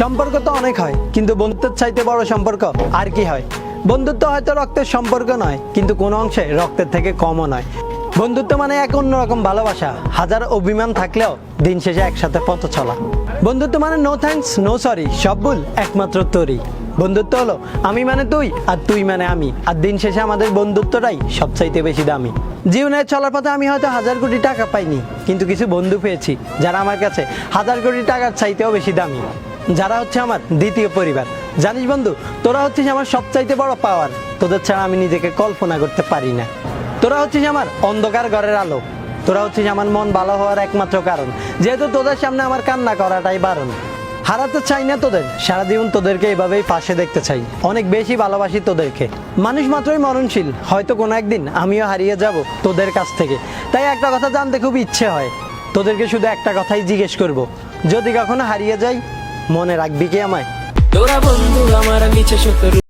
সম্পর্ক তো অনেক হয়, কিন্তু বন্ধুত্বের চাইতে বড় সম্পর্ক আর কি হয়? বন্ধুত্ব হয়তো রক্তের সম্পর্ক নয়, কিন্তু কোনো অংশে রক্তের থেকে কমও নয়। বন্ধুত্ব মানে এক অন্যরকম ভালোবাসা, হাজার অভিমান থাকলেও দিন শেষে একসাথে পথ চলা। বন্ধুত্ব মানে নো থ্যাঙ্কস নো সরি, সব ভুল একমাত্র তোরই। বন্ধুত্ব হলো আমি মানে তুই আর তুই মানে আমি, আর দিন শেষে আমাদের বন্ধুত্বটাই সবচাইতে বেশি দামি। জীবনের চলার পথে আমি হয়তো 1000 কোটি টাকা পাইনি, কিন্তু কিছু বন্ধু পেয়েছি যারা আমার কাছে 1000 কোটি টাকার চাইতেও বেশি দামি, যারা হচ্ছে আমার দ্বিতীয় পরিবার। জানিস বন্ধু, তোরা হচ্ছিস আমার সবচাইতে বড় পাওয়ার। তোদের ছাড়া আমি নিজেকে কল্পনা করতে পারি না। তোরা হচ্ছিস আমার অন্ধকার ঘরের আলো, তোরা হচ্ছিস আমার মন ভালো হওয়ার একমাত্র কারণ। যেহেতু তোদের সামনে আমার কান্না করাটাই বারণ। হারাতে চাই না তোদের, সারা জীবন তোদেরকে এভাবেই পাশে দেখতে চাই। অনেক বেশি ভালোবাসি তোদেরকে। মানুষ মাত্রই মরণশীল, হয়তো কোনো একদিন আমিও হারিয়ে যাব তোদের কাছ থেকে। তাই একটা কথা জানতে খুব ইচ্ছে হয়, তোদেরকে শুধু একটা কথাই জিজ্ঞেস করব, যদি কখনো হারিয়ে যাই মনে রাখবি কি আমায়? তোরা বন্ধু আমার নিচে শত্রু।